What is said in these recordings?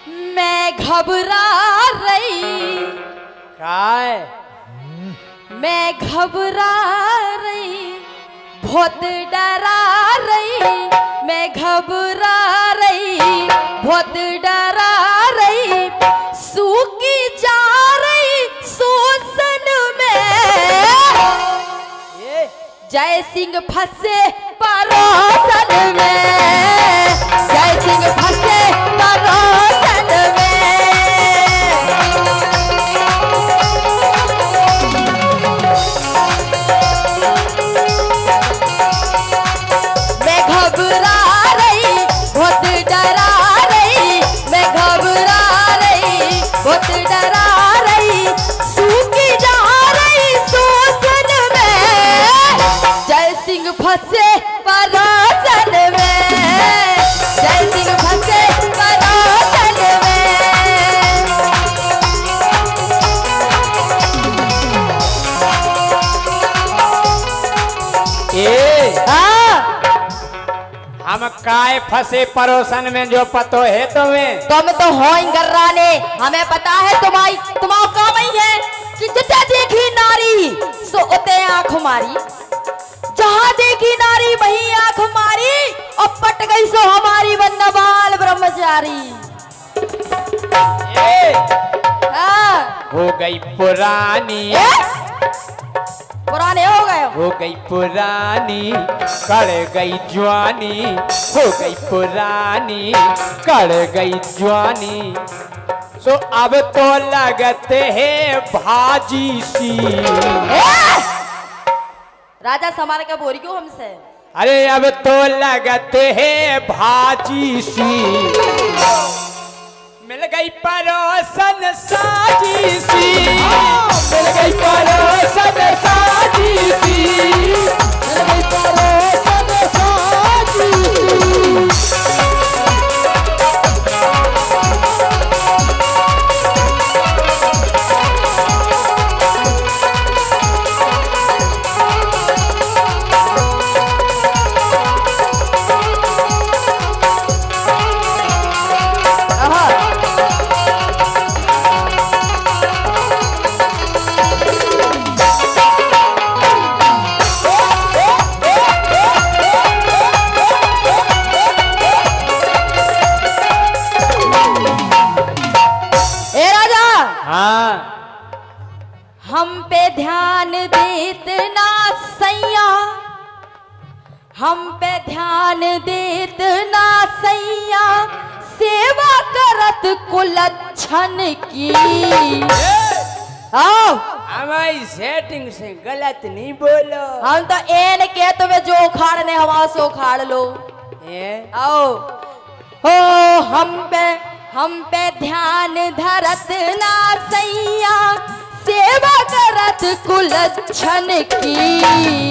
मैं घबरा रही, काय मैं घबरा रही, बहुत डरा रही, मैं घबरा रही, बहुत डरा रही, सूखी जा रही शोषण में। जय सिंह फंसे परोसन में, जय सिंह फंसे परोसन में। मैं घबरा रही, बहुत डरा रही, मैं घबरा रही, बहुत डरा रही, सूखी जा रही शोषण में। जय सिंह फंसे परोसन में, जय सिंह फंसे परोसन में। हम काय फंसे परोसन में जो पतो है तुम्हें? तुम तो हो इंगर्राने, हमें पता है तुम्हारी तुम्हारा काम ही है कि जिते देखी नारी सो उते आंख मारी, जहां देखी नारी वही आंख मारी, और पट गई सो हमारी वंदबाल ब्रह्मचारी। हो गई पुरानी, पुराने हो गए हो गई पुरानी, कड़ गई जवानी, हो गई पुरानी, कड़ गई जवानी, सो अब तो लगते है भाजी सी। राजा समार का बोरी क्यों हमसे? अरे अब तो लगते है भाजी सी, मिल गई परोसन साजी सी, मिल गई परोसन साजी सी, मिल गई परोसन साजी सी। हम पे ध्यान देत ना सैया, हम पे ध्यान देत ना सैया, सेवा करत कुलच्छन की। आओ हमारी सेटिंग से गलत नहीं बोलो। हम तो एन के तुम्हें जो उखाड़ने हवा सो उखाड़ लो। आओ हो हम पे ध्यान धरत ना सैया, सेवा करत कुलच्छन की।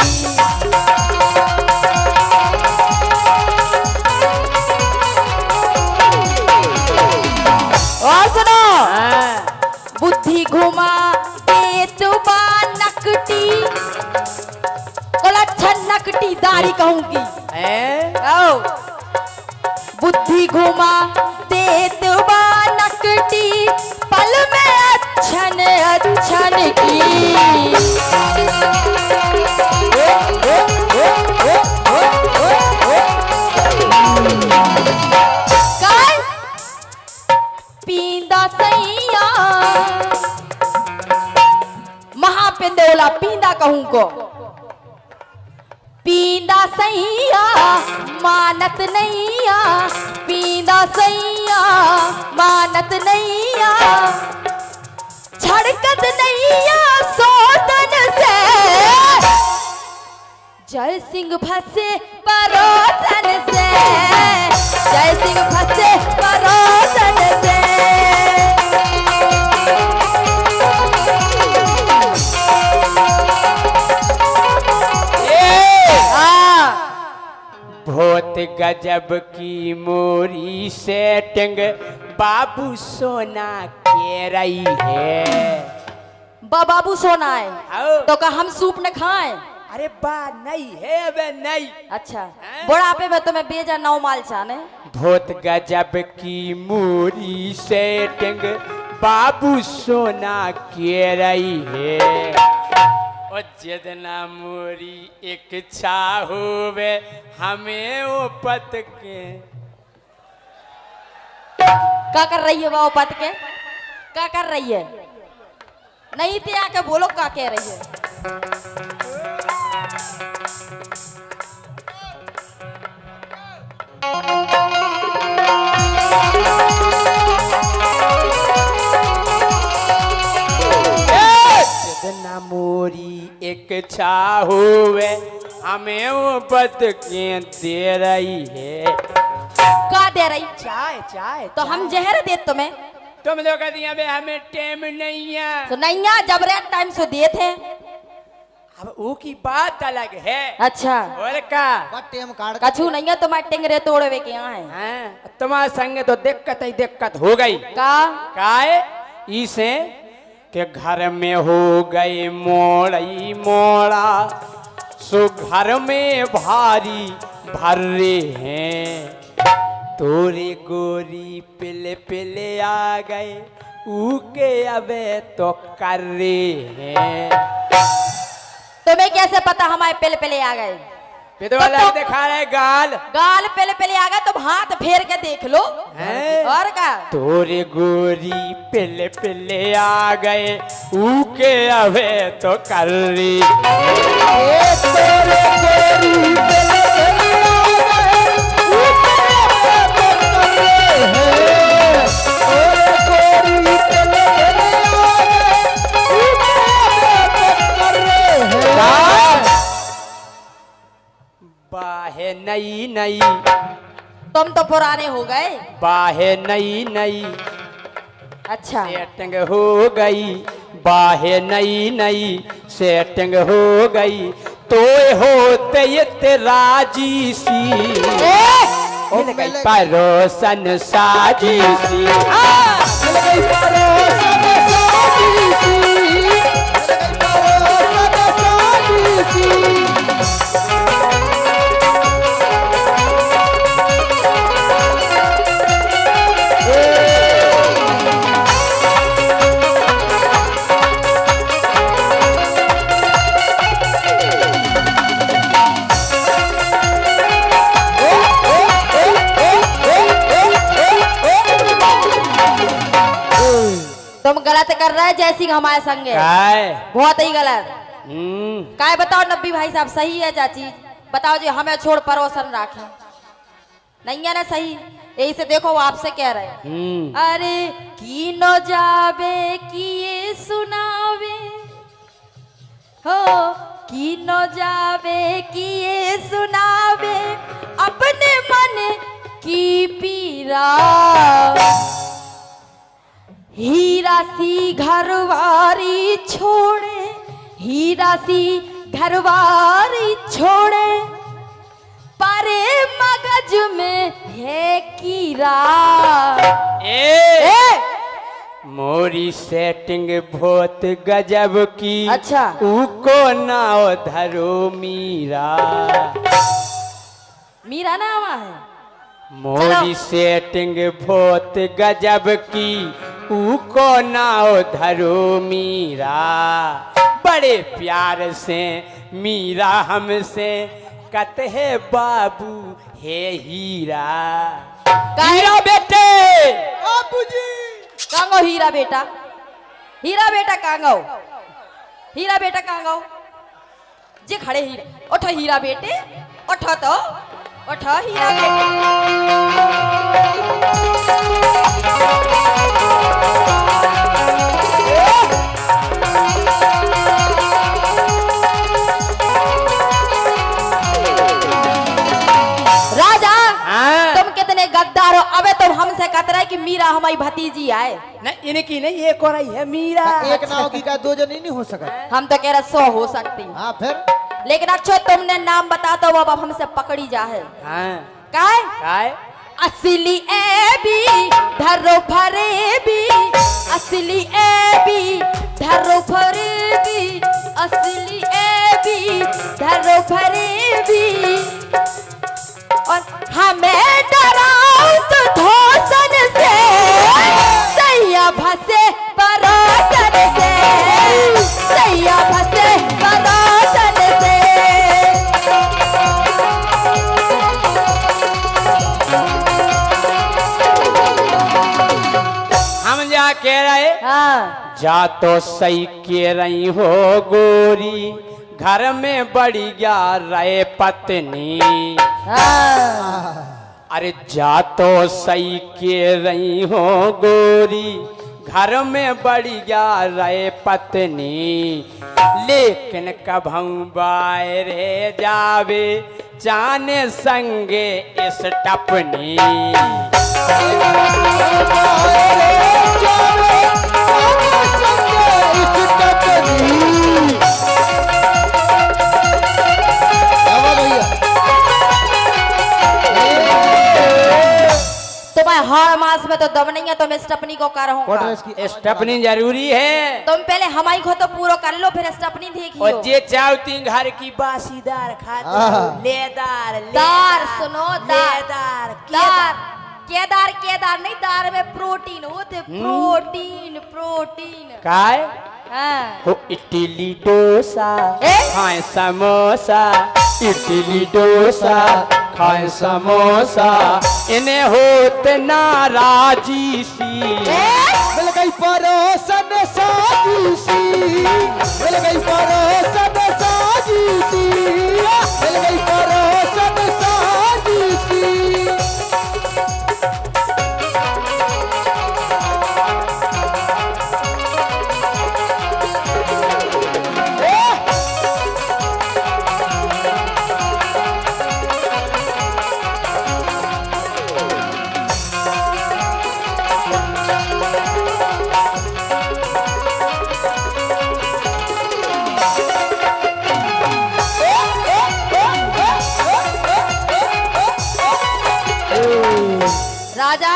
और सुनो, बुद्धि घुमा देत बा नकटी, कुलच्छन नकटी दाढ़ी कहूंगी। आओ बुद्धि घुमा देत बा नकटी, पल में अच्छन अच्छन की। काय पींदा सैया, महापिंदोला पींदा कहूं को, पींदा सैया मानत नैया, पींदा सैया मानत नैया, छड़कत नैया सोतन से। जय सिंह फंसे परोसन से, जय सिंह फंसे परोसन से। बहुत गजब की मोरी सेटिंग बाबू सोना के रही है। बाबू सोना है तो का हम सूप न खाएं? अरे बा नहीं है, वे नहीं। अच्छा बुढ़ापे में तुम्हें बेजा नौ माल चाने। बहुत गजब की मूरी सेटिंग बाबू सोना के रही है। और जितना मूरी इच्छा होवे हमें वो पत के क्या कर रही है वो पत के? क्या कर रही है? नहीं थे आके बोलो क्या कह रही है? जितना मोरी इच्छा होवे हमें वो पत के दे रही है। क्या दे रही? चाय चाय तो हम जहर दे तुम्हें। तुम लोग कहती हैं बे हमें टाइम नहीं है। तो नहीं है जब रेट टाइम से दिए थे। अब वो की बात अलग है। अच्छा और का टेम कार्ड कछु नहीं है तुम्हारे टिंगरे तोड़वे के यहाँ है। हाँ, तुम्हारे संगे तो दिक्कत ही दिक्कत हो गई। का काहे इसे के घर में हो गई मोड़ई मोड़ा सो घर में भारी भर्रे हैं। तोरे गोरी पिले पिले आ गए ऊके अबे तो कर रहे हैं। तुम्हें कैसे पता हमारे पहले पहले आ गए? विधवा दिखा रहे गाल गाल पहले पहले आ गए तुम हाथ फेर के देख लो। हैं? और का तोरे गोरी पिले पिले आ गए ऊके अबे तो कर रही। तोरे गोरी पिले बाहे नई नई तुम तो पुराने हो गए। बाहे नई नई अच्छा सेटिंग हो गई। बाहे नई नई सेटिंग हो गई तो होते ये राजी सी मिल गई परोसन साजी सी। मिल गई परोसन साजी सी। तुम गलत कर रहे हैं जैसी हमारे संग है। बहुत ही गलत। काय बताओ नब्बी भाई साहब सही है चाची? बताओ जी हमें छोड़ परोसन राखे नहीं है ना सही? यही से देखो वो आपसे कह रहे हैं। अरे की न जावे किए सुनावे हो की न जावे किए सुनावे अपने मन की पीरा। हीरा सी घरवारी छोड़े हीरा सी घरवारी छोड़े पारे मगज में है कीरा। मोरी सेटिंग बहुत गजब की। अच्छा उको नाव धरो मीरा। मीरा नाम है। मोरी सेटिंग बहुत गजब की उको नाव धरो मीरा। बड़े प्यार से मीरा हमसे कहते है बाबू हे हीरा। हीरा बेटे बाबूजी कांगो हीरा बेटा। हीरा बेटा कांगो। हीरा बेटा कांगो जे खड़े हीरा उठो हीरा बेटे उठो तो उठो हीरा बेटे। राजा तुम कितने गद्दार हो। अबे तुम हमसे कहते रहे कि मीरा हमारी भतीजी आए। नहीं इनकी नहीं एक और आई है मीरा। एक नाव की का दो जनी नहीं हो सका। हम तो कह रहे 100 हो सकती। हाँ फिर लेकिन अच्छो तुमने नाम बता दो अब हमसे पकड़ी जा है। हाँ काय काय असली ए बी धरो भरे बी असली ए बी धरो भरे बी असली ए बी धरो भरे बी और हमें डराओ कह रहे हाँ जा तो सही कह रही हो गोरी, घर में बढ़ी गया रहे पत्नी। हाँ अरे जा तो सही कह रही हो गोरी, घर में बढ़ी गया रहे पत्नी, लेकिन कभू बाहरे जावे जाने संगे इस टपनी। तुम्हें हर मास में तो दम नहीं है, तुम स्टपनी को कर होगा। स्टपनी जरूरी है। तुम पहले हमारी को तो पूरा कर लो, फिर स्टपनी देखियो। और जे चाहती घर की बासीदार खाते लेदार दार सुनो, लेदार दार केदार केदार नहीं, दार में प्रोटीन होते, प्रोटीन प्रोटीन। काय हाँ हो इडली डोसा खाए समोसा, इडली डोसा खाए समोसा, इन्हें होते नाराजी सी। मिल गई परोसन साजी सी, मिल गई परोसन साजी सी, मिल गई परोसन साजी सी। राजा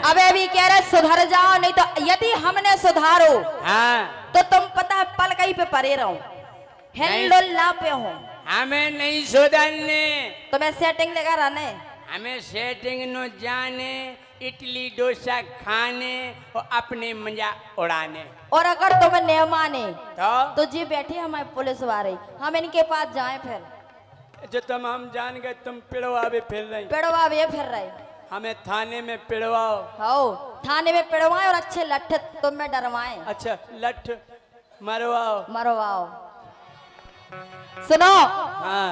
अब अभी कह रहे सुधर जाओ, नहीं तो यदि हमने सुधारो तो तुम पता है पलकई पे परे रहो, हेल्ला पे हो। हमें नहीं सुधरने, तुम्हें सेटिंग लगा रहने, हमें सेटिंग न जाने, इडली डोसा खाने और अपने मजा उड़ाने। और अगर तुम्हें न माने तो जी बैठी हमारे पुलिस वाले, हम इनके पास जाएं, फिर जो तुम हम जान गए तुम पिड़वावे फिर रही, पिड़वावे फिर रहे, हमें थाने में पिड़वाओ। हो थाने में पिड़वाएं और अच्छे लठ तुम में डरवाएं। अच्छा लठ मरवाओ, मरवाओ। सुनो हाँ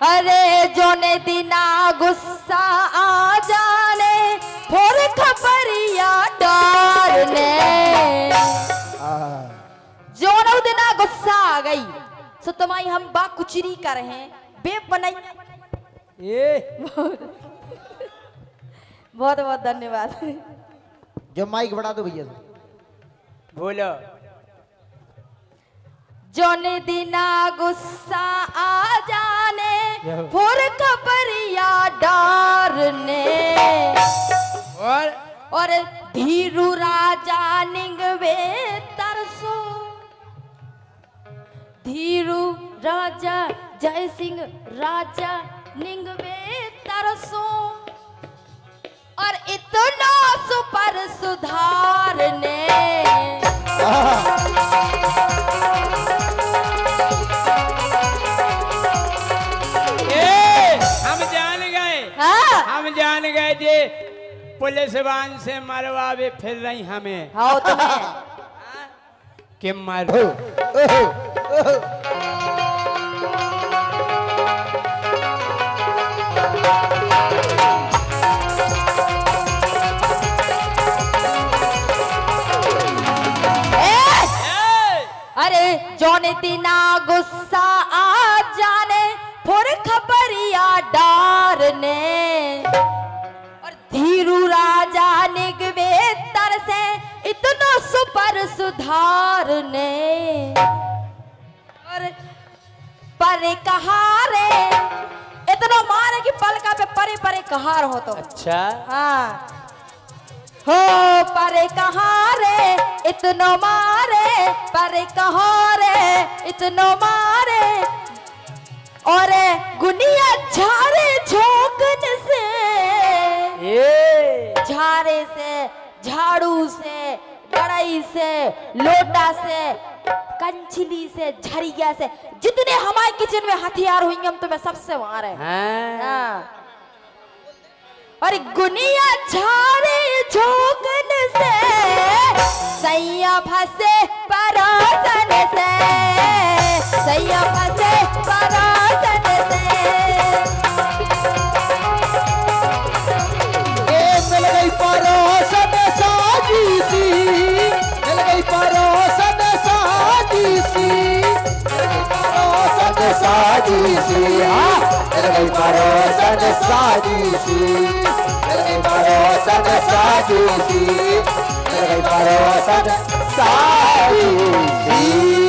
अरे जोने दिना गुस्सा आ जाने, फिर खबरिया डालने। जोनो दिना गुस्सा आ गई सो तुम्हारी हम बा कुचरी कर हैं, बेप बनाई। बहुत बहुत धन्यवाद। जो माइक बढ़ा दो भैया। बोलो जोने दिना गुस्सा आ जाने, फिर खबरिया डारने। और धीरू राजा निंगवे तरसो, धीरू राजा जय सिंह राजा निंगवे तरसो, और इतना सुपर सुधारने। हम जान गए, हाँ? हम जान गए जे पुलिस वाहन से मरवावे फिर रही हमें। हाँ तुम्हें कि मरो अरे जोने दिना गुस्सा आ जाने, फिर खबरिया डारने। और धीरू राजा निगवे तर से इतना सुपर सुधारने। और परे कहारे इतना मारे कि पलका पे परे परे कहार हो तो। अच्छा हाँ हो परे कहारे इतनो मारे, परे कहारे इतनो मारे। और गुनिया झारे झोंकन से, झारे से, झाड़ू से, कड़ाई से, लोटा से, कंचली से, झरिया से, जितने हमारे किचन में हथियार होंगे हम तुम्हें सबसे मारे। हाँ। और गुनिया झारे झोंकन से फंसे परासन से, सैया फंसे परासन से। मिल गई परोसन साजी सी, मिल गई परोसन साजी सी, परोसन साजी सी, हाँ मिल गई परोसन साजी सी, मिल गई परोसन साजी सी, मिल गई परोसन साजी सी।